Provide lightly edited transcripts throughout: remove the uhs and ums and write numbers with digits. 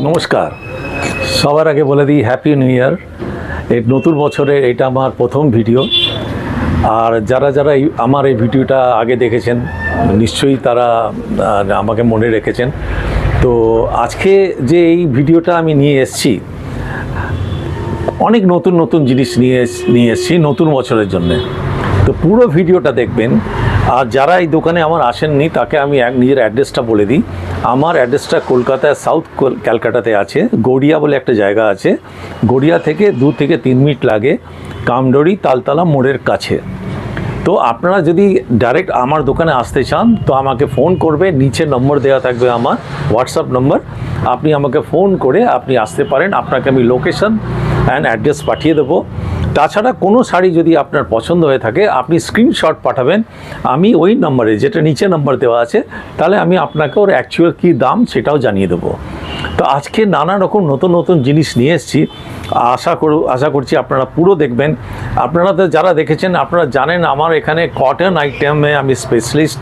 নমস্কার। সবার আগে বলে দিই হ্যাপি নিউ ইয়ার। এই নতুন বছরে এটা আমার প্রথম ভিডিও। আর যারা যারা আমার এই ভিডিওটা আগে দেখেছেন নিশ্চয়ই তারা আমাকে মনে রেখেছেন। তো আজকে যে এই ভিডিওটা আমি নিয়ে এসেছি, অনেক নতুন নতুন জিনিস নিয়ে এসেছি নতুন বছরের জন্যে। তো পুরো ভিডিওটা দেখবেন। আর যারা এই দোকানে আমার আসেননি তাকে আমি নিজের অ্যাড্রেসটা বলে দিই। আমার অ্যাড্রেসটা কলকাতায় সাউথ ক্যালকাটাতে আছে, গড়িয়া বলে একটা জায়গা আছে। গড়িয়া থেকে 2 থেকে 3 মিনিট লাগে, কামডড়ি তালতলা মোড়ের কাছে। তো আপনারা যদি ডাইরেক্ট আমার দোকানে আসতে চান তো আমাকে ফোন করবে, নিচে নম্বর দেওয়া থাকবে আমার হোয়াটসঅ্যাপ নম্বর। আপনি আমাকে ফোন করে আপনি আসতে পারেন, আপনাকে আমি লোকেশন অ্যান্ড অ্যাড্রেস পাঠিয়ে দেবো। তাছাড়া কোনো শাড়ি যদি আপনার পছন্দ হয়ে থাকে আপনি স্ক্রিনশট পাঠাবেন, আমি ওই নম্বরে যেটা নিচে নম্বর দেওয়া আছে, তাহলে আমি আপনাকে ওর অ্যাকচুয়াল কী দাম সেটাও জানিয়ে দেবো। তো আজকে নানা রকম নতুন নতুন জিনিস নিয়ে এসেছি। আশা করছি আপনারা পুরো দেখবেন। আপনারা তো যারা দেখেছেন আপনারা জানেন আমার এখানে কটন আইটেমে আমি স্পেশালিস্ট।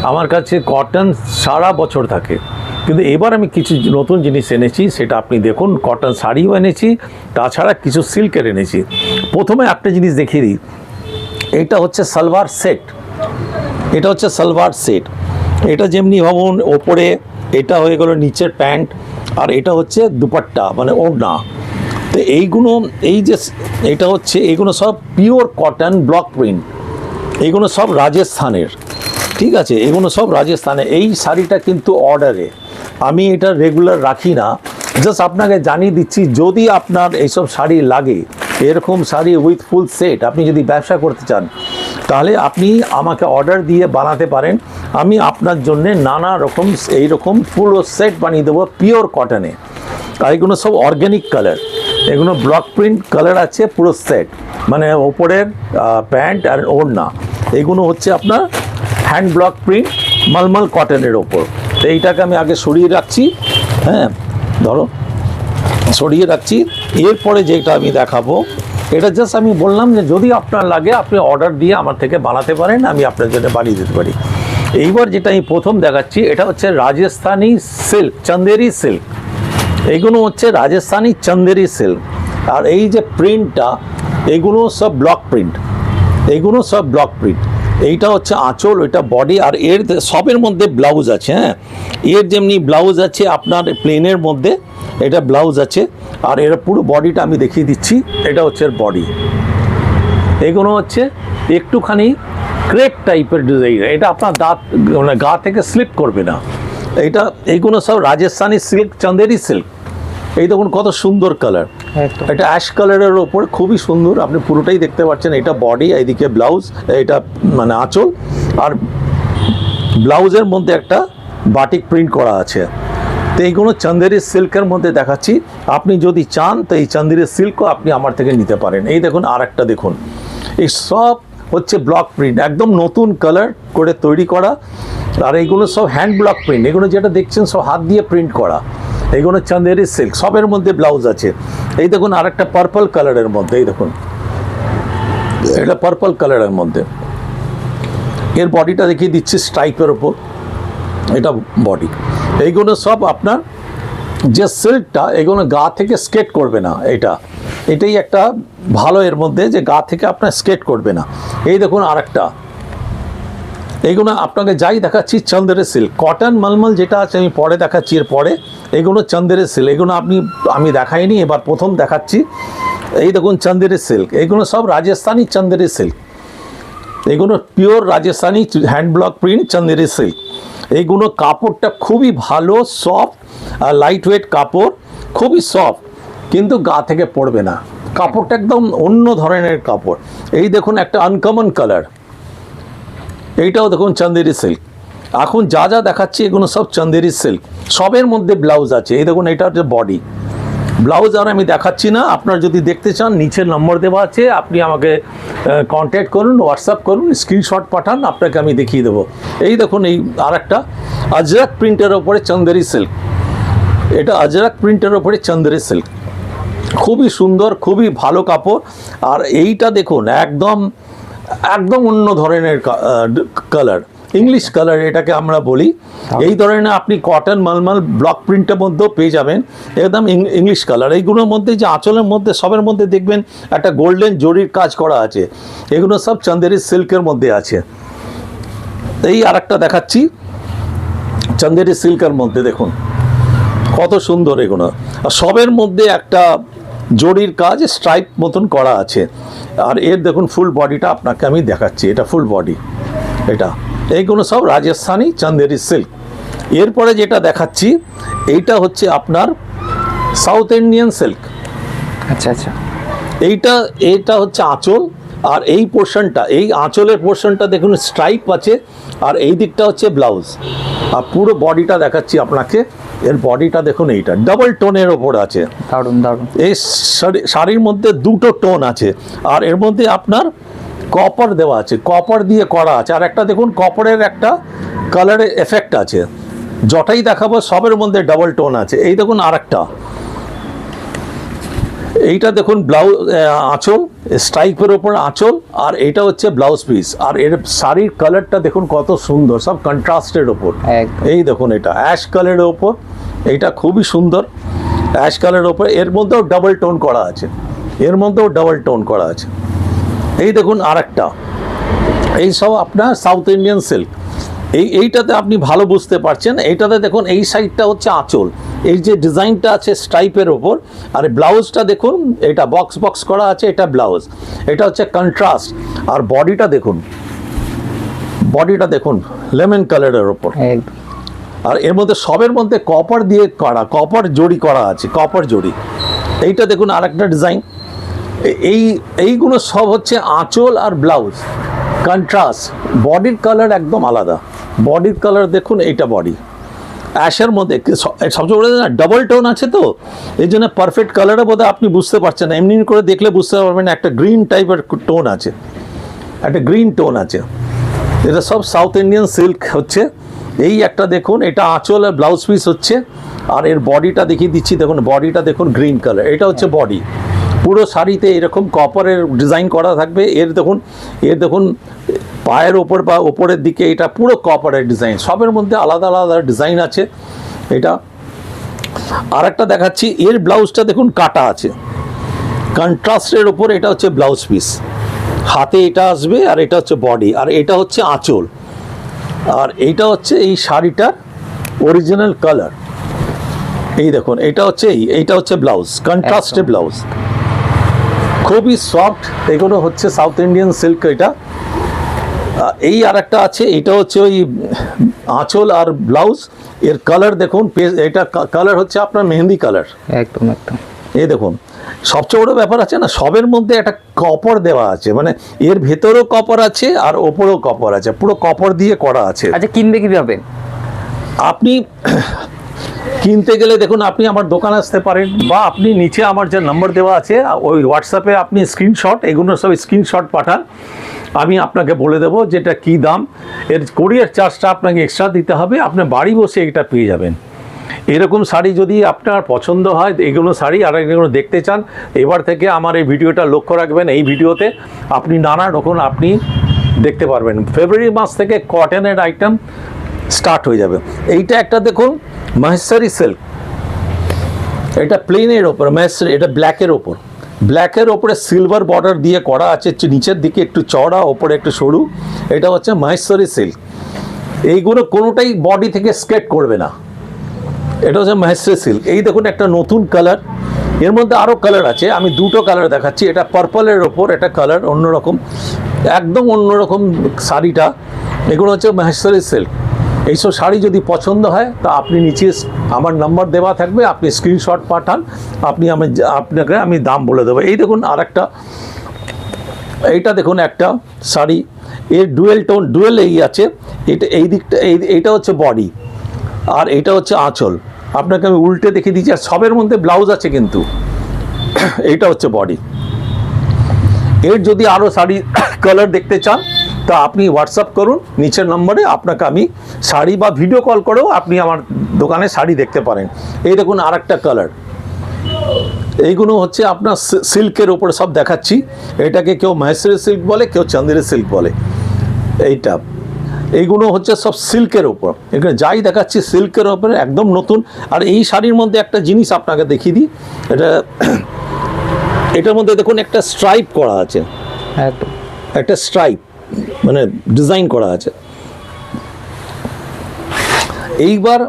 আমার কাছে কটন সারা বছর থাকে, কিন্তু এবার আমি কিছু নতুন জিনিস এনেছি, সেটা আপনি দেখুন। কটন শাড়িও এনেছি, তাছাড়া কিছু সিল্কের এনেছি। প্রথমে একটা জিনিস দেখিয়ে দিই, এটা হচ্ছে সালোয়ার সেট। এটা হচ্ছে সালোয়ার সেট। এটা যেমনি ভাবুন ওপরে এটা হয়ে গেল নিচের প্যান্ট, আর এটা হচ্ছে দুপাট্টা মানে ওড়না। তো এইগুলো এটা হচ্ছে এগুলো সব পিওর কটন ব্লক প্রিন্ট। এইগুলো সব রাজস্থানের, ঠিক আছে? এগুলো সব রাজস্থানে। এই শাড়িটা কিন্তু অর্ডারে, আমি এটা রেগুলার রাখি না। জাস্ট আপনাকে জানিয়ে দিচ্ছি, যদি আপনার এইসব শাড়ি লাগে, এরকম শাড়ি উইথ ফুল সেট আপনি যদি ব্যবসা করতে চান, তাহলে আপনি আমাকে অর্ডার দিয়ে বানাতে পারেন। আমি আপনার জন্যে নানা রকম এইরকম পুরো সেট বানিয়ে দেবো পিওর কটনে। আর এগুলো সব অর্গ্যানিক কালার, এগুলো ব্লক প্রিন্ট কালার আছে পুরো সেট, মানে ওপরের প্যান্ট আর ওড়না। এগুলো হচ্ছে আপনার হ্যান্ড ব্লক প্রিন্ট মালমাল কটনের ওপর। তো এইটাকে আমি আগে সরিয়ে রাখছি, হ্যাঁ ধরো সরিয়ে রাখছি। এরপরে যেটা আমি দেখাবো, এটা জাস্ট আমি বললাম যে যদি আপনার লাগে আপনি অর্ডার দিয়ে আমার থেকে বানাতে পারেন, আমি আপনার জন্য বানিয়ে দিতে পারি। এইবার যেটা আমি প্রথম দেখাচ্ছি, এটা হচ্ছে রাজস্থানি সিল্ক, চন্দেরি সিল্ক। এগুলো হচ্ছে রাজস্থানি চন্দেরি সিল্ক। আর এই যে প্রিন্টটা, এগুলো সব ব্লক প্রিন্ট, এগুলো সব ব্লক প্রিন্ট। এইটা হচ্ছে আঁচল, ওইটা বডি, আর এর সবের মধ্যে ব্লাউজ আছে। হ্যাঁ, এর যেমনি ব্লাউজ আছে আপনার প্লেনের মধ্যে, এটা ব্লাউজ আছে। আর এর পুরো বডিটা আমি দেখিয়ে দিচ্ছি। এটা হচ্ছে এর বডি। এগুলো হচ্ছে একটুখানি ক্রেপ টাইপের ডিজাইন। এটা আপনার মানে গা থেকে স্লিপ করবে না। এইগুলো সব রাজস্থানি সিল্ক, চন্দেরি সিল্ক। এই দেখুন কত সুন্দর কালার। এটা অ্যাশ কালারের ওপর খুবই সুন্দর, আপনি পুরোটাই দেখতে পাচ্ছেন। এটা বডি, এইদিকে ব্লাউজ, এটা মানে আঁচল, আর ব্লাউজের মধ্যে একটা বাটিক প্রিন্ট করা আছে। তো এইগুলো চন্দেরি সিল্কের মধ্যে দেখাচ্ছি। আপনি যদি চান তো এই চন্দেরি সিল্কও আপনি আমার থেকে নিতে পারেন। এই দেখুন আর একটা দেখুন, এই সব হচ্ছে ব্লক প্রিন্ট, একদম নতুন কালার করে তৈরি করা। আর এইগুলো সব হ্যান্ড ব্লক প্রিন্ট। এগুলো যেটা দেখছেন সব হাত দিয়ে প্রিন্ট করা। এইগুলো চন্দেরি সিল্ক, সবের মধ্যে ব্লাউজ আছে। এই দেখুন আর একটা পার্পল কালারের মধ্যে, এই দেখুন এটা পার্পল কালারের মধ্যে। এর বডিটা দেখিয়ে দিচ্ছি স্ট্রাইপের ওপর, এটা বডি। এইগুলো সব আপনার যে সিল্কটা, এগুলো গা থেকে স্কেট করবে না। এটাই একটা ভালো এর মধ্যে, যে গা থেকে আপনার স্কেট করবে না। এই দেখুন আর একটা, এইগুলো আপনাকে যাই দেখাচ্ছি চন্দেরি সিল্ক। কটন মালমাল যেটা আছে আমি পরে দেখাচ্ছি, এর পরে এগুলো চন্দেরি সিল্ক। এগুলো আমি দেখাইনি, এবার প্রথম দেখাচ্ছি। এই দেখুন চন্দেরি সিল্ক, এগুলো সব রাজস্থানি চন্দেরি সিল্ক। এগুলো pure Rajasthani hand block print Chanderi silk. এইগুলো কাপড়টা খুবই ভালো, সফট আর লাইট ওয়েট কাপড়, খুবই সফট, কিন্তু গা থেকে পড়বে না। কাপড়টা একদম অন্য ধরনের কাপড়। এই দেখুন একটা আনকমন কালার, এইটাও দেখুন চন্দেরি সিল্ক। এখন যা যা দেখাচ্ছি এগুলো সব চন্দেরি সিল্ক, সবের মধ্যে ব্লাউজ আছে। এই দেখুন এটা হচ্ছে বডি, ব্লাউজ আর আমি দেখাচ্ছি না। আপনার যদি দেখতে চান নিচের নম্বর দেওয়া আছে, আপনি আমাকে কন্ট্যাক্ট করুন, হোয়াটসঅ্যাপ করুন, স্ক্রিনশট পাঠান, আপনাকে আমি দেখিয়ে দেবো। এই দেখুন এই আর একটা আজরাক প্রিন্টের ওপরে চন্দেরি সিল্ক। এটা আজরাক প্রিন্টের ওপরে চন্দেরি সিল্ক, খুবই সুন্দর, খুবই ভালো কাপড়। আর এইটা দেখুন একদম অন্য ধরনের কালার। ইংলিশ কালার এটাকে আমরা বলি। এই ধরনের আপনি কটন মালমাল ব্লক প্রিন্টের মধ্যেও পেয়ে যাবেন, একদম ইংলিশ কালার। এইগুলোর মধ্যে যে আঁচলের মধ্যে সবের মধ্যে দেখবেন একটা গোল্ডেন জরির কাজ করা আছে, এগুলো সব চন্দেরি সিল্কের মধ্যে আছে। এই আর একটা দেখাচ্ছি চন্দেরি সিল্কের মধ্যে, দেখুন কত সুন্দর এগুলো, আর সবের মধ্যে একটা জরির কাজ স্ট্রাইপ মতন করা আছে। আর এর দেখুন ফুল বডিটা আপনাকে আমি দেখাচ্ছি, এটা ফুল বডি, এটা এইগুলো সব রাজস্থানি চন্দেরি সিল্ক। এরপরে যেটা দেখাচ্ছি এইটা হচ্ছে আপনার সাউথ ইন্ডিয়ান সিল্ক। আচ্ছা আচ্ছা, এইটা হচ্ছে আঁচল, আর এই পোর্শনটা, এই আঁচলের পোর্শনটা দেখুন স্ট্রাইপ আছে, আর এই দিকটা হচ্ছে ব্লাউজ। আর পুরো বডিটা দেখাচ্ছি আপনাকে, এর বডিটা দেখুন এইটা ডাবল টোনের ওপর আছে, দারুণ দারুণ। এই শাড়ির মধ্যে দুটো টোন আছে, আর এর মধ্যে আপনার কপার দেওয়া আছে, কপার দিয়ে করা আছে, আর একটা দেখুন কপারের একটা কালারের এফেক্ট আছে। যটাই দেখাবো সবের মধ্যে ডাবল টোন আছে। এই দেখুন আর একটা, এইটা দেখুন ব্লাউজ, আঁচল স্ট্রাইপের ওপর আঁচল, আর এটা হচ্ছে ব্লাউজ পিস। আর এর শাড়ির কালারটা দেখুন কত সুন্দর, সব কন্ট্রাস্টের ওপর। এই দেখুন এটা অ্যাশ কালারের ওপর, এইটা খুবই সুন্দর অ্যাশ কালারের ওপর, এর মধ্যেও ডাবল টোন করা আছে, এর মধ্যেও ডাবল টোন করা আছে। এই দেখুন আর একটা, এই সব আপনার সাউথ ইন্ডিয়ান সিল্ক। এইটাতে আপনি ভালো বুঝতে পারছেন, এইটাতে দেখুন এই সাইডটা হচ্ছে আঁচল, এই যে ডিজাইনটা আছে স্ট্রাইপের ওপর, আর ব্লাউজটা দেখুন এটা বক্স বক্স করা আছে, এটা ব্লাউজ, এটা হচ্ছে কন্ট্রাস্ট। আর বডিটা দেখুন লেমন কালারের ওপর, আর এর মধ্যে সবের মধ্যে কপার দিয়ে করা, কপার জড়ি করা আছে, কপার জড়ি। এইটা দেখুন আর একটা ডিজাইন। এইগুলো সব হচ্ছে আঁচল আর ব্লাউজ কন্ট্রাস্ট, বডির কালার একদম আলাদা। বডির কালার দেখুন, এইটা বডি অ্যাশের মধ্যে, সবচেয়ে বড় না ডাবল টোন আছে, তো এই জন্য পারফেক্ট কালারও বোধহয় আপনি বুঝতে পারছেন না, এমনি করে দেখলে বুঝতে পারবেন একটা গ্রিন টাইপের টোন আছে, একটা গ্রিন টোন আছে। এটা সব সাউথ ইন্ডিয়ান সিল্ক হচ্ছে। এই একটা দেখুন, এটা আঁচল আর ব্লাউজ পিস হচ্ছে, আর এর বডিটা দেখিয়ে দিচ্ছি, দেখুন বডিটা দেখুন গ্রিন কালার, এটা হচ্ছে বডি। পুরো শাড়িতে এরকম কপারের ডিজাইন করা থাকবে। এর দেখুন পায়ের ওপর বা ওপরের দিকে এটা পুরো কপারের ডিজাইন, সবের মধ্যে আলাদা আলাদা ডিজাইন আছে। এটা আর একটা দেখাচ্ছি, এর ব্লাউজটা দেখুন কাটা আছে কন্ট্রাস্টের ওপর, এটা হচ্ছে ব্লাউজ পিস, হাতে এটা আসবে, আর এটা হচ্ছে বডি, আর এটা হচ্ছে আঁচল, আর এইটা হচ্ছে এই শাড়িটার অরিজিনাল কালার। এই দেখুন এইটা হচ্ছে ব্লাউজ, কন্ট্রাস্টে ব্লাউজ, খুবই সফট। এগুলো হচ্ছে সাউথ ইন্ডিয়ান সিল্ক। এটা এই আর একটা আছে, এটা হচ্ছে ওই আঁচল আর ব্লাউজ, এর কালার দেখুন, এটা কালার হচ্ছে আপনার মেহেন্দি কালার, একদম একদম। এই দেখুন সবচেয়ে বড় ব্যাপার আছে না, সবের মধ্যে একটা কপার দেওয়া আছে, মানে এর ভেতরেও কপার আছে আর ওপরেও কপার আছে, পুরো কপার দিয়ে করা আছে। আচ্ছা, কিনবে কিভাবে? আপনি কিনতে গেলে দেখুন আপনি আমার দোকানে আসতে পারেন, বা আপনি নিচে আমার যে নাম্বার দেওয়া আছে ওই হোয়াটসঅ্যাপে আপনি স্ক্রিনশট, এগুলো সব স্ক্রিনশট পাঠান, আমি আপনাকে বলে দেবো যেটা কী দাম। এর কোরিয়ার চার্জটা আপনাকে এক্সট্রা দিতে হবে, আপনি বাড়ি বসে এটা পেয়ে যাবেন। এরকম শাড়ি যদি আপনার পছন্দ হয়, এগুলো শাড়ি আর এগুলো দেখতে চান, এবার থেকে আমার এই ভিডিওটা লক্ষ্য রাখবেন। এই ভিডিওতে আপনি নানা রকম আপনি দেখতে পারবেন। ফেব্রুয়ারি মাস থেকে কটনের আইটেম স্টার্ট হয়ে যাবে। এইটা একটা দেখুন মহেশ্বরী সিল্ক, এটা প্লেনের ওপর মহেশ্বরী, এটা ব্ল্যাকের ওপরে সিলভার বর্ডার দিয়ে করা আছে, নিচের দিকে একটু চওড়া, ওপরে একটু সরু। এটা হচ্ছে মহেশ্বরী সিল্ক। এইগুলো কোনোটাই বডি থেকে স্কেট করবে না, এটা হচ্ছে মহেশ্বরী সিল্ক। এই দেখুন একটা নতুন কালার, এর মধ্যে আরও কালার আছে, আমি দুটো কালার দেখাচ্ছি। এটা পার্পলের ওপর, এটা কালার অন্যরকম, একদম অন্যরকম শাড়িটা। এগুলো হচ্ছে মহেশ্বরী সিল্ক। এইসব শাড়ি যদি পছন্দ হয় তা আপনি নিচে আমার নাম্বার দেওয়া থাকবে, আপনি স্ক্রিনশট পাঠান, আপনাকে আমি দাম বলে দেবো। এই দেখুন আর একটা, এইটা দেখুন একটা শাড়ি, এর ডুয়েল এই আছে, এই দিকটা এইটা হচ্ছে বডি, আর এটা হচ্ছে আঁচল। আপনাকে আমি উল্টে দেখিয়ে দিচ্ছি, আর সবের মধ্যে ব্লাউজ আছে, কিন্তু এইটা হচ্ছে বডি। এর যদি আরও শাড়ি কালার দেখতে চান তা আপনি হোয়াটসঅ্যাপ করুন নিচের নম্বরে, আপনাকে আমি শাড়ি বা ভিডিও কল করেও আপনি আমার দোকানে শাড়ি দেখতে পারেন। এই দেখুন আর একটা কালার, এইগুলো হচ্ছে আপনার সিল্কের ওপরে সব দেখাচ্ছি। এটাকে কেউ মহেশ্বরী সিল্ক বলে, কেউ চন্দেরি সিল্ক বলে। এইটা এইগুলো হচ্ছে সব সিল্কের ওপর, এখানে যাই দেখাচ্ছি সিল্কের ওপরে একদম নতুন। আর এই শাড়ির মধ্যে একটা জিনিস আপনাকে দেখিয়ে দিই, এটা এটার মধ্যে দেখুন একটা স্ট্রাইপ করা আছে, একদম একটা স্ট্রাইপ মানে ডিজাইন করা আছে। এইবার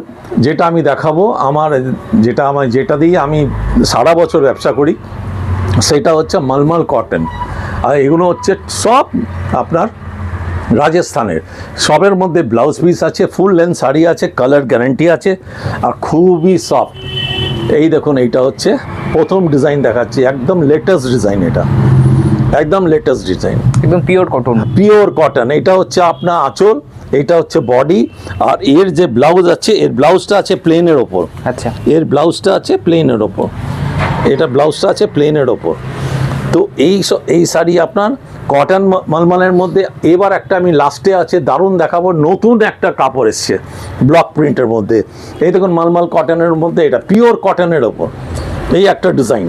যেটা আমি দেখাবো যেটা দিয়ে আমি সারা বছর ব্যবসা করি, সেটা হচ্ছে মলমল কটন। আর এগুলো হচ্ছে সব আপনার রাজস্থানের, সবের মধ্যে ব্লাউজ পিস আছে, ফুল লেন্থ শাড়ি আছে, কালার গ্যারান্টি আছে, আর খুবই সফট। এই দেখুন এইটা হচ্ছে প্রথম ডিজাইন দেখাচ্ছি, একদম লেটেস্ট ডিজাইন, এটা একদম লেটেস্ট ডিজাইন, একদম পিওর কটন। Pure cotton. এটা হচ্ছে আপনার আঁচল, এটা হচ্ছে বডি, আর এর যে ব্লাউজ আছে, এর ব্লাউজটা আছে প্লেনের ওপর। আচ্ছা, এর ব্লাউজটা আছে প্লেনের ওপর, এটা ব্লাউজটা আছে প্লেনের ওপর। তো এই শাড়ি আপনার কটন মলমলের মধ্যে। এবার একটা আমি লাস্টে আছে দারুণ দেখাবো, নতুন একটা কাপড় এসছে ব্লক প্রিন্টের মধ্যে। এই দেখুন মলমল কটনের মধ্যে, এটা পিওর কটনের ওপর এই একটা ডিজাইন।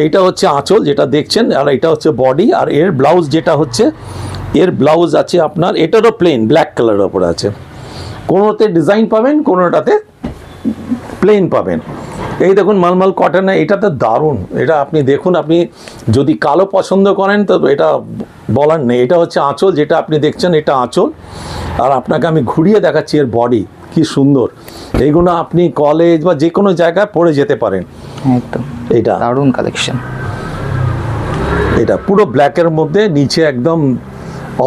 এইটা হচ্ছে আঁচল যেটা দেখছেন, আর এটা হচ্ছে বডি, আর এর ব্লাউজ যেটা হচ্ছে, এর ব্লাউজ আছে আপনার, এটারও প্লেন ব্ল্যাক কালারের ওপর আছে। কোনোতে ডিজাইন পাবেন, কোনোটাতে প্লেন পাবেন। এই দেখুন মলমল কটনে, এটাতে দারুণ। এটা আপনি দেখুন, আপনি যদি কালো পছন্দ করেন তো এটা বলার নেই। এটা হচ্ছে আঁচল যেটা আপনি দেখছেন, এটা আঁচল। আর আপনাকে আমি ঘুরিয়ে দেখাচ্ছি এর বডি, কি সুন্দর। এইগুলো আপনি কলেজ বা যে কোনো জায়গায় পরে যেতে পারেন। একদম এটা দারুণ কালেকশন। এটা পুরো ব্ল্যাকের মধ্যে, নিচে একদম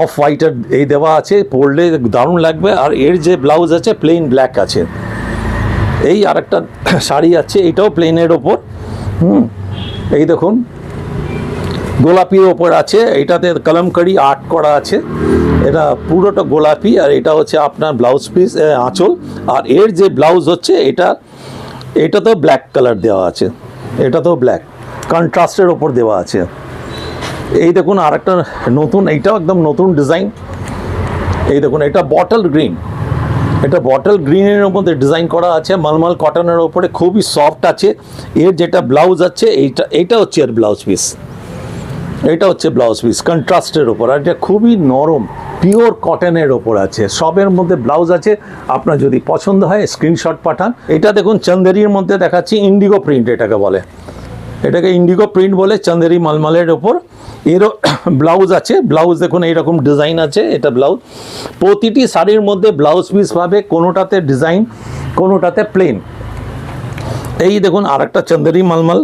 অফ হোয়াইটের এই দেওয়া আছে, পরলে দারুণ লাগবে। আর এর যে ব্লাউজ আছে প্লেন ব্ল্যাক আছে। এই আরেকটা শাড়ি আছে, এটাও প্লেনের ওপর। এই দেখুন গোলাপির ওপর আছে, এটাতে কলমকারি আর্ট করা আছে, এটা পুরোটা গোলাপি। আর এটা হচ্ছে আপনার ব্লাউজ পিস, আঁচল। আর এর যে ব্লাউজ হচ্ছে এটা তো ব্ল্যাক কালার দেওয়া আছে, এটা তো ব্ল্যাক কন্ট্রাস্টের ওপর দেওয়া আছে। এই দেখুন আরেকটা নতুন, এইটাও একদম নতুন ডিজাইন। এই দেখুন এটা বটল গ্রিন, এটা বটল গ্রিনের মধ্যে ডিজাইন করা আছে মলমল কটনের ওপরে, খুবই সফট আছে। এর যেটা ব্লাউজ আছে এইটা হচ্ছে এর ব্লাউজ পিস, এটা হচ্ছে ব্লাউজ পিস কন্ট্রাস্টের ওপর। আর এটা খুবই নরম পিওর কটনের ওপর আছে, সবের মধ্যে ব্লাউজ আছে। আপনার যদি পছন্দ হয় স্ক্রিনশট পাঠান। এটা দেখুন চন্দেরির মধ্যে দেখাচ্ছি, ইন্ডিগো প্রিন্ট এটাকে বলে, এটাকে ইন্ডিগো প্রিন্ট বলে, চন্দেরি মলমলের ওপর। এরও ব্লাউজ আছে, ব্লাউজ দেখুন এইরকম ডিজাইন আছে, এটা ব্লাউজ। প্রতিটি শাড়ির মধ্যে ব্লাউজ পিস পাবে, কোনোটাতে ডিজাইন, কোনোটাতে প্লেন। এই দেখুন আরেকটা চন্দেরি মলমল,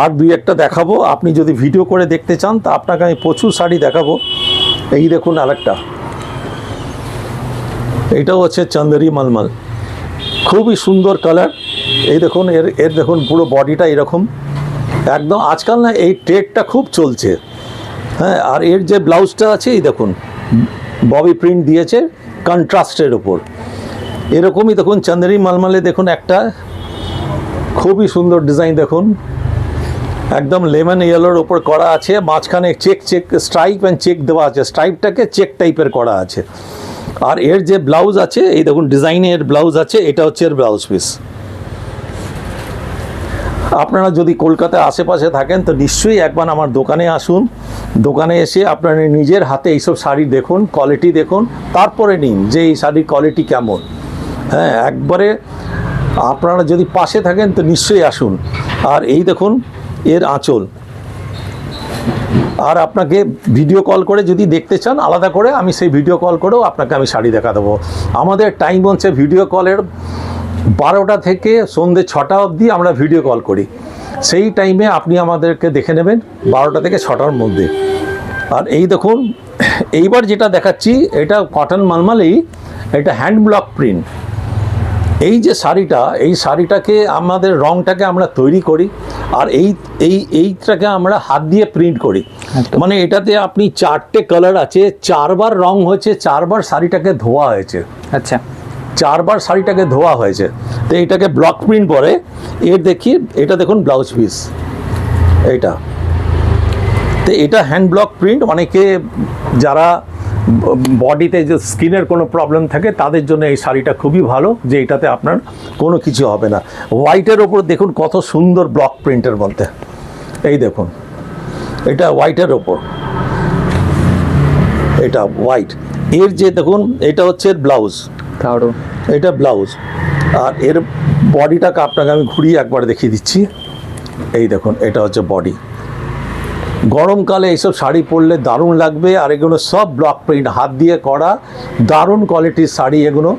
আর দুই একটা দেখাবো। আপনি যদি ভিডিও করে দেখতে চান তা আপনাকে আমি প্রচুর শাড়ি দেখাবো। এই দেখুন আরেকটা, এটাও হচ্ছে চন্দেরি মলমল, খুবই সুন্দর কালার। এই দেখুন এর দেখুন পুরো বডিটা এরকম একদম। আজকাল না এই ট্রেডটা খুব চলছে, হ্যাঁ। আর এর যে ব্লাউজটা আছে, এই দেখুন ববি প্রিন্ট দিয়েছে কন্ট্রাস্টের ওপর, এরকমই দেখুন চন্দেরি মলমলে। দেখুন একটা খুবই সুন্দর ডিজাইন, দেখুন একদম লেমন ইয়েলোর ওপর করা আছে, মাঝখানে চেক স্ট্রাইপ অ্যান্ড চেক দেওয়া আছে, স্ট্রাইপটাকে চেক টাইপের করা আছে। আর এর যে ব্লাউজ আছে, এই দেখুন ডিজাইনে এর ব্লাউজ আছে, এটা হচ্ছে এর ব্লাউজ পিস। আপনারা যদি কলকাতায় আশেপাশে থাকেন তো নিশ্চয়ই একবার আমার দোকানে আসুন, দোকানে এসে আপনারা নিজের হাতে এইসব শাড়ি দেখুন, কোয়ালিটি দেখুন, তারপরে নিন যে এই শাড়ির কোয়ালিটি কেমন। হ্যাঁ, একবারে আপনারা যদি পাশে থাকেন তো নিশ্চয়ই আসুন। আর এই দেখুন এর আঁচল। আর আপনাকে ভিডিও কল করে যদি দেখতে চান আলাদা করে, আমি সেই ভিডিও কল করেও আপনাকে আমি শাড়ি দেখা দেবো। আমাদের টাইম হচ্ছে ভিডিও কলের 12টা থেকে সন্ধ্যে 6টা অবধি আমরা ভিডিও কল করি। সেই টাইমে আপনি আমাদেরকে দেখে নেবেন 12টা থেকে 6টার মধ্যে। আর এই দেখুন এইবার যেটা দেখাচ্ছি, এটা কটন মলমলেই, এটা হ্যান্ড ব্লক প্রিন্ট। এই যে শাড়িটা, এই শাড়িটাকে আমাদের রংটাকে আমরা তৈরি করি, আর এইটাকে আমরা হাত দিয়ে প্রিন্ট করি। মানে এটাতে আপনি 4টে কালার আছে, 4বার রং হয়েছে, 4বার শাড়িটাকে ধোয়া হয়েছে। আচ্ছা, 4বার শাড়িটাকে ধোয়া হয়েছে। তো এটাকে ব্লক প্রিন্ট পরে। এর দেখি, এটা দেখুন ব্লাউজ পিস, এইটা তো এটা হ্যান্ড ব্লক প্রিন্ট। অনেকে যারা বডিতে যে স্কিনের কোনো প্রবলেম থাকে তাদের জন্য এই শাড়িটা খুবই ভালো, যে এটাতে আপনার কোনো কিছু হবে না। হোয়াইটের ওপর দেখুন কত সুন্দর ব্লক প্রিন্টের মধ্যে, এই দেখুন এটা হোয়াইটের ওপর, এটা হোয়াইট। এর যে দেখুন এটা হচ্ছে ব্লাউজ, দারুণ। এটা ব্লাউজ, আর এর বডিটাকে আপনাকে আমি ঘুরিয়ে একবার দেখিয়ে দিচ্ছি। এই দেখুন এটা হচ্ছে বডি। গরমকালে এইসব শাড়ি পরলে দারুণ লাগবে। আর এগুলো সব ব্লক প্রিন্ট, হাত দিয়ে করা দারুণ কোয়ালিটির শাড়ি এগুলো।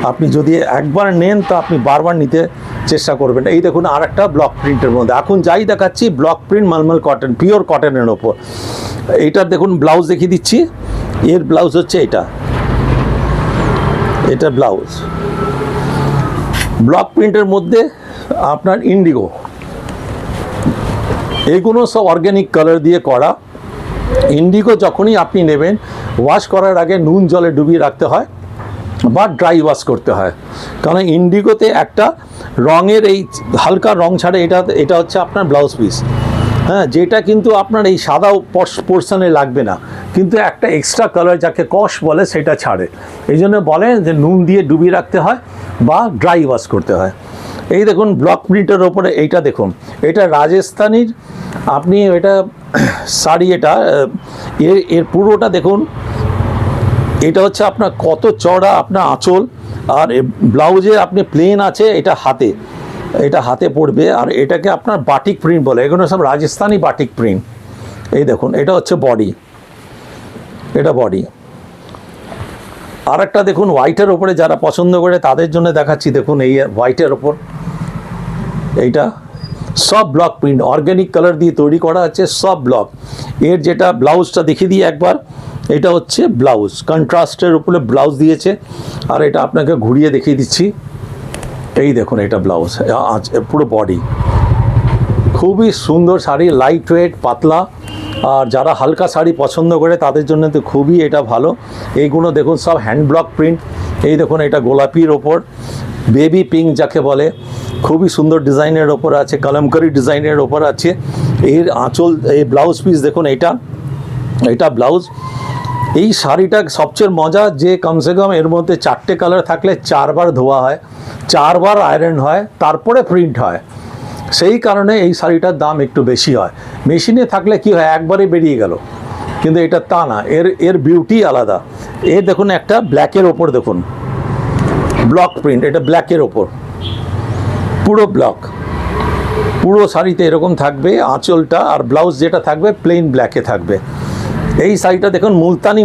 আপনি যদি একবার নেন তো আপনি বারবার নিতে চেষ্টা করবেন। এই দেখুন আর একটা ব্লক প্রিন্টের মধ্যে, এখন যাই দেখাচ্ছি ব্লক প্রিন্ট মালমাল কটন, পিওর কটনের ওপর। এইটার দেখুন ব্লাউজ দেখিয়ে দিচ্ছি। এর ব্লাউজ হচ্ছে এটা ব্লাউজ। ব্লক প্রিন্টের মধ্যে আপনার ইন্ডিগো, এগুলো সব অর্গ্যানিক কালার দিয়ে করা। ইন্ডিগো যখনই আপনি নেবেন, ওয়াশ করার আগে নুন জলে ডুবিয়ে রাখতে হয় বা ড্রাই ওয়াশ করতে হয়, কারণ ইন্ডিগোতে একটা রঙের এই হালকা রং ছাড়ে। এটা হচ্ছে আপনার ব্লাউজ পিস, হ্যাঁ, যেটা কিন্তু আপনার এই সাদা পোর্শনে লাগবে না, কিন্তু একটা এক্সট্রা কালার যাকে কষ বলে সেটা ছাড়ে। এই জন্য বলে যে নুন দিয়ে ডুবিয়ে রাখতে হয় বা ড্রাই ওয়াশ করতে হয়। এই দেখুন ব্লক প্রিন্টের ওপরে এইটা দেখুন, এটা রাজস্থানীর আপনি এটা শাড়ি, এটা এর পুরোটা দেখুন। এটা হচ্ছে আপনার কত চড়া আপনার আঁচল, আর ব্লাউজে আপনি প্লেন আছে, এটা হাতে পড়বে। আর এটাকে আপনার বাটিক প্রিন্ট বলে, এগুলো সব রাজস্থানী বাটিক প্রিন্ট। এই দেখুন এটা হচ্ছে বডি, এটা বডি। আর একটা দেখুন হোয়াইটের ওপরে যারা পছন্দ করে তাদের জন্য দেখাচ্ছি। দেখুন এই হোয়াইটের ওপর এইটা সব ব্লক প্রিন্ট, অর্গ্যানিক কালার দিয়ে তৈরি করা আছে, সব ব্লক। এর যেটা ব্লাউজটা দেখিয়ে দিই একবার, এটা হচ্ছে ব্লাউজ, কন্ট্রাস্টের উপরে ব্লাউজ দিয়েছে। আর এটা আপনাকে ঘুরিয়ে দেখিয়ে দিচ্ছি। এই দেখুন এটা ব্লাউজ, পুরো বডি। খুবই সুন্দর শাড়ি, লাইট ওয়েট, পাতলা। আর যারা হালকা শাড়ি পছন্দ করে তাদের জন্য তো খুবই এটা ভালো। এইগুলো দেখুন সব হ্যান্ড ব্লক প্রিন্ট। এই দেখুন এটা গোলাপির ওপর, বেবি পিঙ্ক যাকে বলে, খুবই সুন্দর ডিজাইনের ওপর আছে, কলমকারি ডিজাইনের ওপর আছে। এর আঁচল, এই ব্লাউজ পিস দেখুন, এটা ব্লাউজ। এই শাড়িটা সবচেয়ে মজা যে কমসে কম এর মধ্যে 4টে কালার থাকলে 4বার ধোয়া হয়, 4বার আয়রন হয়, তারপরে প্রিন্ট হয়। সেই কারণে এই শাড়িটার দাম একটু বেশি হয়। মেশিনে থাকলে কি হয়, একবারে বেরিয়ে গেল, কিন্তু এটা তা না, এর বিউটি আলাদা। এর দেখুন একটা ব্ল্যাকের ওপর দেখুন ব্লক প্রিন্ট, এটা ব্ল্যাকের ওপর পুরো ব্লক, পুরো শাড়িতে এরকম থাকবে আঁচলটা। আর ব্লাউজ যেটা থাকবে প্লেন ব্ল্যাকে থাকবে। এই শাড়িটা দেখুন মুলতানি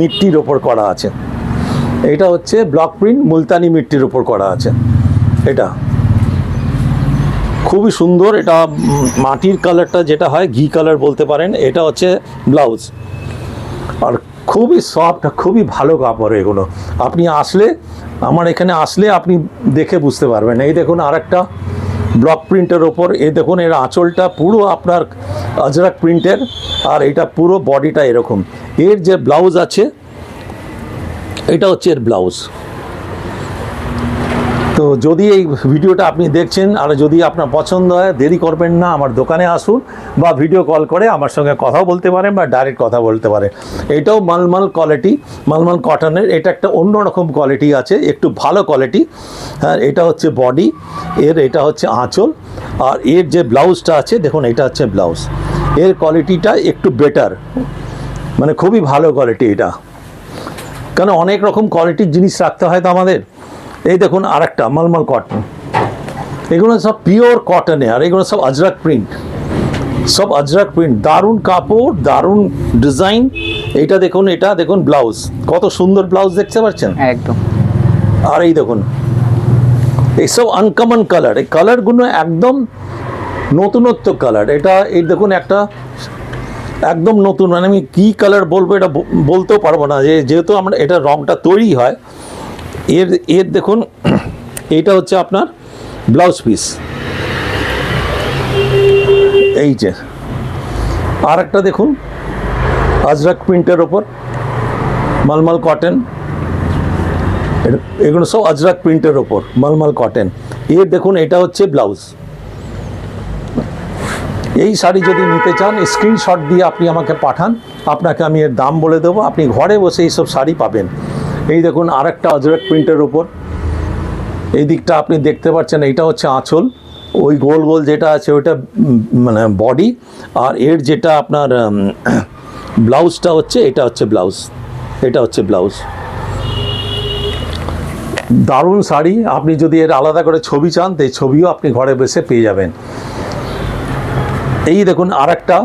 মিট্টির ওপর করা আছে। এটা হচ্ছে ব্লক প্রিন্ট, মুলতানি মিট্টির ওপর করা আছে। এটা খুবই সুন্দর। এটা মাটির কালারটা যেটা হয় ঘি কালার বলতে পারেন। এটা হচ্ছে ব্লাউজ, আর খুবই সফট, খুবই ভালো কাপড় এগুলো। আপনি আসলে, আমার এখানে আসলে আপনি দেখে বুঝতে পারবেন। এই দেখুন আর একটা ব্লক প্রিন্টের ওপর, এই দেখুন এর আঁচলটা পুরো আপনার আজরাক প্রিন্টের, আর এটা পুরো বডিটা এরকম। এর যে ব্লাউজ আছে, এটা হচ্ছে এর ব্লাউজ। তো যদি এই ভিডিওটা আপনি দেখছেন আর যদি আপনার পছন্দ হয়, দেরি করবেন না, আমার দোকানে আসুন বা ভিডিও কল করে আমার সঙ্গে কথাও বলতে পারেন বা ডাইরেক্ট কথা বলতে পারেন। এটাও মালমাল কোয়ালিটি, মালমাল কটনের। এটা একটা অন্যরকম কোয়ালিটি আছে, একটু ভালো কোয়ালিটি। হ্যাঁ, এটা হচ্ছে বডি, এটা হচ্ছে আঁচল। আর এর যে ব্লাউজটা আছে দেখুন, এটা হচ্ছে ব্লাউজ। এর কোয়ালিটিটা একটু বেটার, মানে খুবই ভালো কোয়ালিটি এটা, কারণ অনেক রকম কোয়ালিটির জিনিস রাখতে হয় তো আমাদের। এই দেখুন আর একটা মালমাল কটন, এগুলো সব পিওর কটনে, আর এগুলো সব আজরাক প্রিন্ট, সব আজরাক প্রিন্ট। দারুণ কাপড়, দারুণ ডিজাইন। এটা দেখুন ব্লাউজ, কত সুন্দর ব্লাউজ দেখতে পাচ্ছেন একদম। আর এই দেখুন এইসব আনকমন কালার, এই কালারগুলো একদম নতুনত্ব কালার। এই দেখুন একটা একদম নতুন, মানে আমি কী কালার বলবো এটা বলতেও পারবো না, যেহেতু আমরা এটা রংটা তৈরি হয়। এর দেখুন এইটা হচ্ছে আপনার ব্লাউজ পিস। এই যে আর একটা দেখুন আজরাক প্রিন্টের ওপর মালমাল কটন, এগুলো সব আজরাক প্রিন্টের ওপর মালমাল কটন। এর দেখুন এটা হচ্ছে ব্লাউজ। এই শাড়ি যদি নিতে চান স্ক্রিনশট দিয়ে আপনি আমাকে পাঠান, আপনাকে আমি এর দাম বলে দেবো, আপনি ঘরে বসে এইসব শাড়ি পাবেন। এই দেখুন আর একটা আজরাক প্রিন্টের ওপর, এই দিকটা আপনি দেখতে পাচ্ছেন, এইটা হচ্ছে আঁচল, ওই গোল গোল যেটা আছে ওইটা মানে বডি, আর এর যেটা আপনার ব্লাউজটা হচ্ছে, এটা হচ্ছে ব্লাউজ। এটা হচ্ছে ব্লাউজ। দারুণ শাড়ি, আপনি যদি এর আলাদা করে ছবি চান তো এই ছবিও আপনি ঘরে বসে পেয়ে যাবেন। এই দেখুন আর একটা,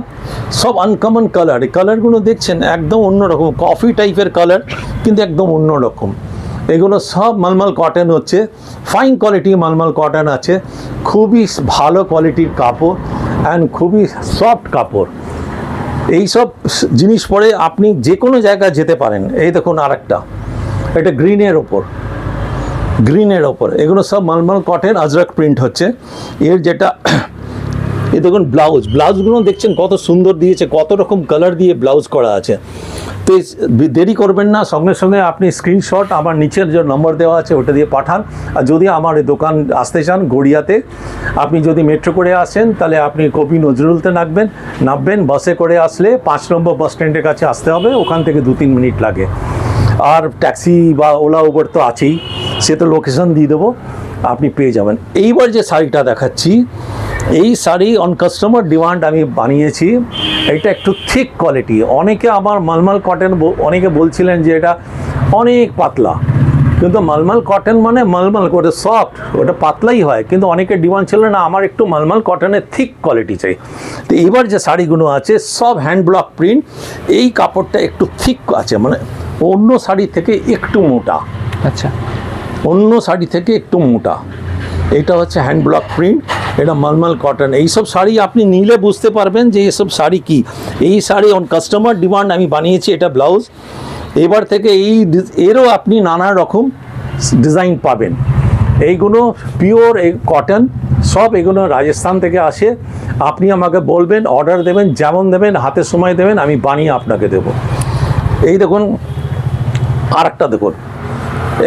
সব আনকমন কালার, এই কালারগুলো দেখছেন একদম অন্যরকম, কফি টাইপের কালার কিন্তু একদম অন্যরকম। এগুলো সব মালমাল কটন হচ্ছে, ফাইন কোয়ালিটি মালমাল কটন আছে, খুবই ভালো কোয়ালিটির কাপড় অ্যান্ড খুবই সফট কাপড়। এইসব জিনিস পরে আপনি যে কোনো জায়গায় যেতে পারেন। এই দেখুন আর একটা, এটা গ্রিনের ওপর, গ্রিনের ওপর, এগুলো সব মালমাল কটন আজরাক প্রিন্ট হচ্ছে। এর যেটা এই দেখুন ব্লাউজগুলো দেখছেন কত সুন্দর দিয়েছে, কত রকম কালার দিয়ে ব্লাউজ করা আছে। তো দেরি করবেন না, সঙ্গে সঙ্গে আপনি স্ক্রিনশট আমার নিচের যে নম্বর দেওয়া আছে ওটা দিয়ে পাঠান। আর যদি আমার এই দোকান আসতে চান গড়িয়াতে, আপনি যদি মেট্রো করে আসেন তাহলে আপনি কবি নজরুলতে নামবেন, বাসে করে আসলে 5 নম্বর বাস স্ট্যান্ডের কাছে আসতে হবে, ওখান থেকে 2-3 মিনিট লাগে। আর ট্যাক্সি বা ওলা উবার তো আছেই, সে তো লোকেশন দিয়ে দেবো, আপনি পেয়ে যাবেন। এইবার যে শাড়িটা দেখাচ্ছি, এই শাড়ি অন কাস্টমার ডিমান্ড আমি বানিয়েছি। এটা একটু থিক কোয়ালিটি, অনেকে আমার মালমাল কটন অনেকে বলছিলেন যে এটা অনেক পাতলা, কিন্তু মালমাল কটন মানে মালমাল করে সফট, ওটা পাতলাই হয়, কিন্তু অনেকের ডিমান্ড ছিল না আমার একটু মালমাল কটনের থিক কোয়ালিটি চাই। তো এবার যে শাড়িগুলো আছে সব হ্যান্ড ব্লক প্রিন্ট, এই কাপড়টা একটু থিক আছে, মানে অন্য শাড়ি থেকে একটু মোটা, আচ্ছা, অন্য শাড়ি থেকে একটু মোটা। এটা হচ্ছে হ্যান্ড ব্লক প্রিন্ট, এটা মালমাল কটন। এইসব শাড়ি আপনি নিলে বুঝতে পারবেন যে এসব শাড়ি কি। এই শাড়ি অন কাস্টমার ডিমান্ড আমি বানিয়েছি, এটা ব্লাউজ। এবার থেকে এরও আপনি নানা রকম ডিজাইন পাবেন। এইগুলো পিওর কটন, সব এগুলো রাজস্থান থেকে আসে। আপনি আমাকে বলবেন, অর্ডার দেবেন, যেমন দেবেন হাতে সময় দেবেন, আমি বানিয়ে আপনাকে দেব। এই দেখুন আর একটা, দেখুন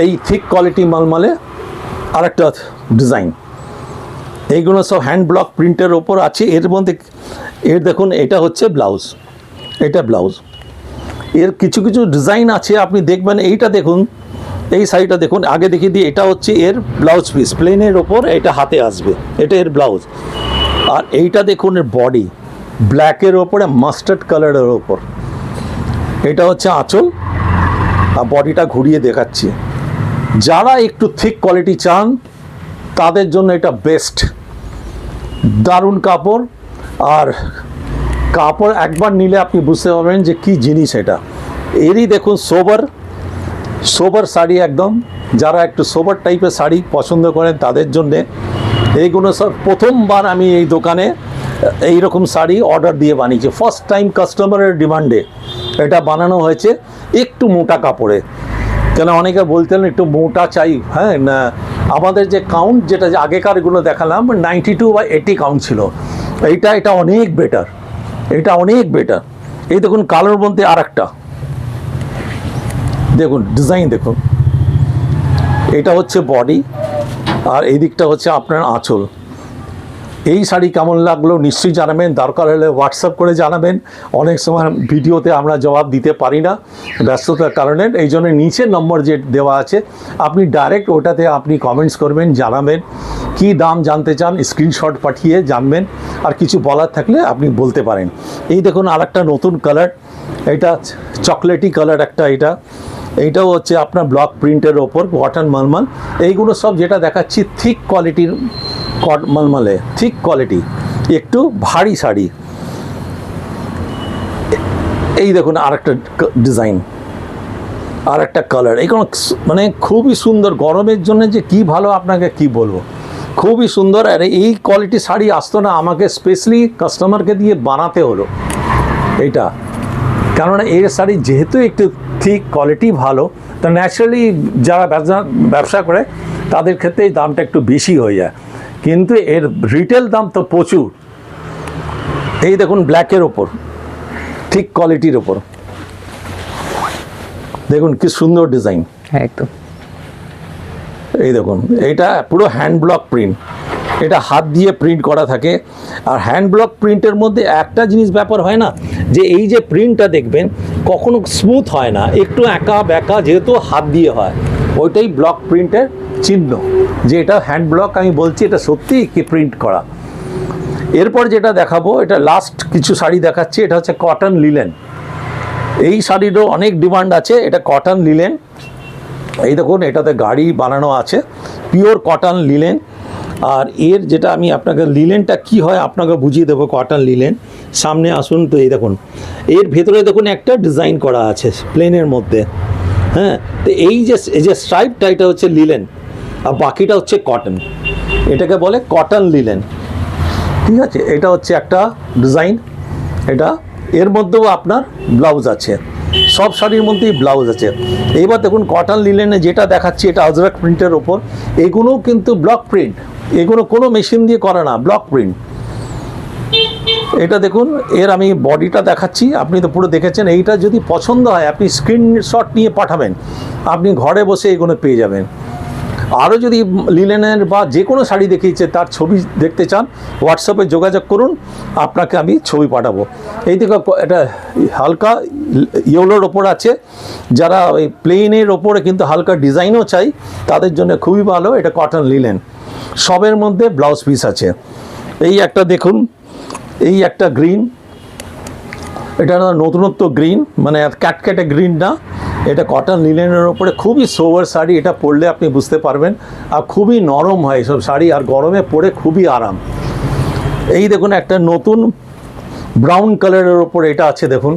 এই থিক কোয়ালিটি মালমালে আর একটা ডিজাইন, এইগুলো সব হ্যান্ড ব্লক প্রিন্টের ওপর আছে। এর মধ্যে এর দেখুন এটা হচ্ছে ব্লাউজ, এটা ব্লাউজ। এর কিছু কিছু ডিজাইন আছে আপনি দেখবেন। এইটা দেখুন, এই শাড়িটা দেখুন, আগে দেখিয়ে দিই, এটা হচ্ছে এর ব্লাউজ পিস, প্লেনের ওপর এটা হাতে আসবে, এটা এর ব্লাউজ। আর এইটা দেখুন এর বডি, ব্ল্যাকের ওপরে মাস্টার্ড কালারের ওপর, এটা হচ্ছে আঁচল। আর বডিটা ঘুরিয়ে দেখাচ্ছি, যারা একটু থিক কোয়ালিটি চান তাদের জন্য এটা বেস্ট। দারুণ কাপড়, আর কাপড় একবার নিলে আপনি বুঝতে পারবেন যে কি জিনিস এটা। এরই দেখুন সোবার শাড়ি, একদম যারা একটু সোবার টাইপের শাড়ি পছন্দ করেন তাদের জন্যে এইগুলো সব প্রথমবার আমি এই দোকানে এইরকম শাড়ি অর্ডার দিয়ে বানিয়েছি। ফার্স্ট টাইম কাস্টমারের ডিমান্ডে এটা বানানো হয়েছে একটু মোটা কাপড়ে, কেন অনেকে বলতেন একটু মোটা চাই। হ্যাঁ, না আমাদের যে কাউন্ট যেটা যে আগেকারগুলো দেখালাম 92 বা 80 কাউন্ট ছিল, এটা অনেক বেটার, এটা অনেক বেটার। এই দেখুন কালোর মধ্যে আর একটা দেখুন ডিজাইন, দেখুন এটা হচ্ছে বডি আর এই দিকটা হচ্ছে আপনার আঁচল। এই শাড়ি কেমন লাগলো নিশ্চয়ই জানাবেন, দরকার হলে হোয়াটসঅ্যাপ করে জানাবেন। অনেক সময় ভিডিওতে আমরা জবাব দিতে পারি না ব্যস্ততার কারণে, এই জন্য নিচের নম্বর যে দেওয়া আছে আপনি ডাইরেক্ট ওটাতে আপনি কমেন্টস করবেন, জানাবেন কি দাম জানতে চান, স্ক্রিনশট পাঠিয়ে জানবেন। আর কিছু বলার থাকলে আপনি বলতে পারেন। এই দেখুন আর একটা নতুন কালার, এটা চকলেটি কালার একটা, এইটাও হচ্ছে আপনার ব্লক প্রিন্টের ওপর কটন মালমাল। এইগুলো সব যেটা দেখাচ্ছি থিক কোয়ালিটির মালমালে, থিক কোয়ালিটি, একটু ভারী শাড়ি। এই দেখুন আর একটা ডিজাইন, আর একটা কালার, এইগুলো মানে খুবই সুন্দর। গরমের জন্য যে কি ভালো আপনাকে কি বলবো, খুবই সুন্দর। আর এই কোয়ালিটি শাড়ি আসতো না, আমাকে স্পেশালি কাস্টমারকে দিয়ে বানাতে হলো এইটা, কেননা এই শাড়ি যেহেতু একটু থিক কোয়ালিটি ভালো, তা ন্যাচারালি যারা ব্যবসা করে তাদের ক্ষেত্রে এই দামটা একটু বেশি হয়ে যায়, কিন্তু এর রিটেল দাম তো প্রচুর। এই দেখুন ব্ল্যাকের ওপর ঠিক কোয়ালিটির ওপর দেখুন কি সুন্দর ডিজাইন, একদম। এই দেখুন এটা পুরো হ্যান্ড ব্লক প্রিন্ট, এটা হাত দিয়ে প্রিন্ট করা থাকে। আর হ্যান্ড ব্লক প্রিন্টের মধ্যে একটা জিনিস ব্যাপার হয় না, যে এই যে প্রিন্টটা দেখবেন কখনো স্মুথ হয় না, একটু একা ব্যাকা, যেহেতু হাত দিয়ে হয়, ওইটাই ব্লক প্রিন্টের চিহ্ন যে এটা হ্যান্ড ব্লক। আমি বলছি এটা সত্যি কি প্রিন্ট করা। এরপর যেটা দেখাবো, এটা লাস্ট কিছু শাড়ি দেখাচ্ছি, এটা হচ্ছে কটন লিলেন। এই শাড়িরও অনেক ডিমান্ড আছে। এটা কটন লিলেন, এই দেখুন এটাতে গাড়ি বানানো আছে, পিওর কটন লিলেন। আর এর যেটা আমি আপনাকে লিলেনটা কি হয় আপনাকে বুঝিয়ে দেবো। কটন লিলেন, সামনে আসুন। তো এই দেখুন এর ভেতরে দেখুন একটা ডিজাইন করা আছে প্লেনের মধ্যে, হ্যাঁ। তো এই যে স্ট্রাইপটা এটা হচ্ছে লিলেন, আর বাকিটা হচ্ছে কটন, এটাকে বলে কটন লিলেন, ঠিক আছে। এটা হচ্ছে একটা ডিজাইন, এটা এর মধ্যেও আপনার ব্লাউজ আছে, সব শাড়ির মধ্যেই ব্লাউজ আছে। এইবার দেখুন কটন লিলেনে যেটা দেখাচ্ছি এটা আজরাক প্রিন্টের ওপর, এগুলোও কিন্তু ব্লক প্রিন্ট, এগুলো কোনো মেশিন দিয়ে করে না, ব্লক প্রিন্ট। এটা দেখুন এর আমি বডিটা দেখাচ্ছি, আপনি তো পুরো দেখেছেন। এইটা যদি পছন্দ হয় আপনি স্ক্রিনশট নিয়ে পাঠাবেন, আপনি ঘরে বসে এগুলো পেয়ে যাবেন। আরও যদি লিলেনের বা যে কোনো শাড়ি দেখিয়েছে তার ছবি দেখতে চান, হোয়াটসঅ্যাপে যোগাযোগ করুন, আপনাকে আমি ছবি পাঠাবো। এই দিকে এটা হালকা ইয়েলোর ওপর আছে, যারা ওই প্লেনের ওপরে কিন্তু হালকা ডিজাইনও চাই তাদের জন্য খুবই ভালো। এটা কটন লিলেন, সবের মধ্যে ব্লাউজ পিস আছে। এই একটা দেখুন, এই একটা গ্রিন, এটা নতুনত্ব গ্রিন, মানে ক্যাটক্যাটে গ্রিন না, এটা কটন লিলেনের ওপরে খুবই সোবার শাড়ি। এটা পরলে আপনি বুঝতে পারবেন, আর খুবই নরম হয় এসব শাড়ি, আর গরমে পরে খুবই আরাম। এই দেখুন একটা নতুন ব্রাউন কালারের ওপর এটা আছে, দেখুন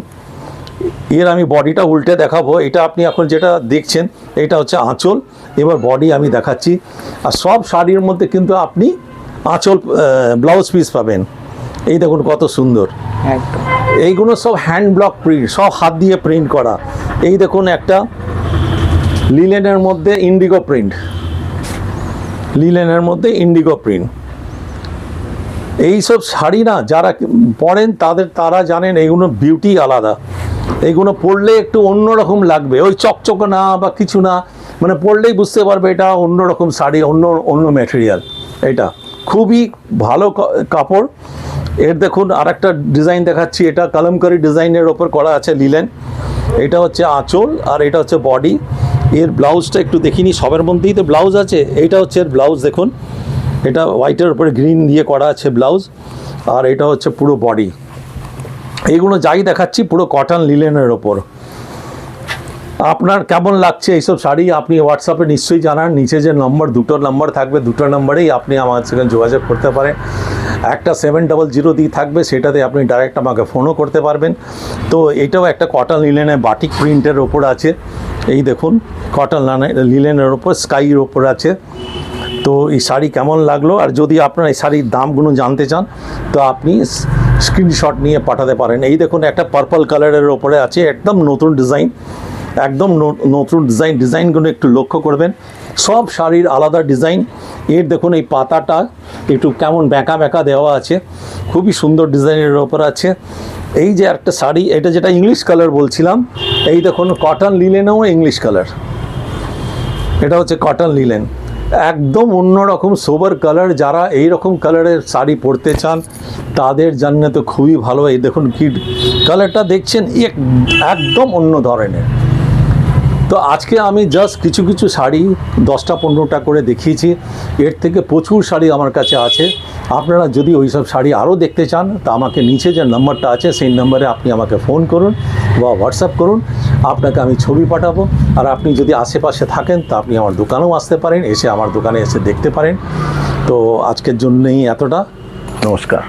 এর আমি বডিটা উল্টে দেখাবো। এটা আপনি এখন যেটা দেখছেন এটা হচ্ছে আঁচল, এবার বডি আমি দেখাচ্ছি। আর সব শাড়ির মধ্যে কিন্তু আপনি আঁচল ব্লাউজ পিস পাবেন। এই দেখুন কত সুন্দর, একদম এইগুলো সব হ্যান্ড ব্লক প্রিন্ট, সব হাত দিয়ে প্রিন্ট করা। এই দেখুন একটা লিলেনের মধ্যে ইন্ডিগো প্রিন্ট, লিলেনের মধ্যে ইন্ডিগো প্রিন্ট। এইসব শাড়ি না যারা পরেন তারা জানেন এইগুলো বিউটি আলাদা, এইগুলো পরলে একটু অন্যরকম লাগবে, ওই চকচকে না বা কিছু না, মানে পরলেই বুঝতে পারবে এটা অন্যরকম শাড়ি, অন্য ম্যাটেরিয়াল। এটা খুবই ভালো কাপড়। এর দেখুন আর একটা ডিজাইন দেখাচ্ছি, এটা কালামকারি ডিজাইনের ওপর করা আছে লিলেন। এটা হচ্ছে আঁচল আর এটা হচ্ছে বডি। এর ব্লাউজটা একটু দেখিনি, সবের মধ্যেই তো ব্লাউজ আছে। এইটা হচ্ছে এর ব্লাউজ, দেখুন এটা হোয়াইটের উপরে গ্রিন দিয়ে করা আছে ব্লাউজ, আর এটা হচ্ছে পুরো বডি। এইগুলো যাই দেখাচ্ছি পুরো কটন লিলেনের ওপর। আপনার কেমন লাগছে এইসব শাড়ি আপনি হোয়াটসঅ্যাপে নিশ্চয়ই জানান। নিচে যে নম্বর, দুটো নম্বর থাকবে, দুটো নম্বরেই আপনি আমার সঙ্গে যোগাযোগ করতে পারেন। একটা 700 দিয়ে থাকবে, সেটাতে আপনি ডাইরেক্ট আমাকে ফোনও করতে পারবেন। তো এটাও একটা কটন লিলেনের বাটিক প্রিন্টের ওপর আছে। এই দেখুন কটন লিলেনের ওপর স্কাইয়ের ওপর আছে। তো এই শাড়ি কেমন লাগলো, আর যদি আপনার এই শাড়ির দামগুলো জানতে চান তো আপনি স্ক্রিনশট নিয়ে পাঠাতে পারেন। এই দেখুন একটা পার্পল কালারের ওপরে আছে, একদম নতুন ডিজাইন, একদম নতুন ডিজাইনগুলো একটু লক্ষ্য করবেন। সব শাড়ির আলাদা ডিজাইন। এর দেখুন এই পাতাটা একটু কেমন ব্যাঁকা ব্যাঁকা দেওয়া আছে, খুবই সুন্দর ডিজাইনের ওপর আছে। এই যে একটা শাড়ি, এটা যেটা ইংলিশ কালার বলছিলাম, এই দেখুন কটন লিলেনেও ইংলিশ কালার, এটা হচ্ছে কটন লিলেন, একদম অন্যরকম সোবার কালার। যারা এই রকম কালারের শাড়ি পরতে চান তাদের জন্য তো খুবই ভালো। এই দেখুন কি কালারটা দেখছেন, একদম অন্য ধরনের। তো আজকে আমি জাস্ট কিছু কিছু শাড়ি 10টা-15টা করে দেখিয়েছি, এর থেকে প্রচুর শাড়ি আমার কাছে আছে। আপনারা যদি ওই সব শাড়ি আরও দেখতে চান তা আমাকে নিচে যে নাম্বারটা আছে সেই নাম্বারে আপনি আমাকে ফোন করুন বা হোয়াটসঅ্যাপ করুন, আপনাকে আমি ছবি পাঠাবো। আর আপনি যদি আশেপাশে থাকেন তা আপনি আমার দোকানেও আসতে পারেন, এসে আমার দোকানে এসে দেখতে পারেন। তো আজকের জন্যই এতটা, নমস্কার।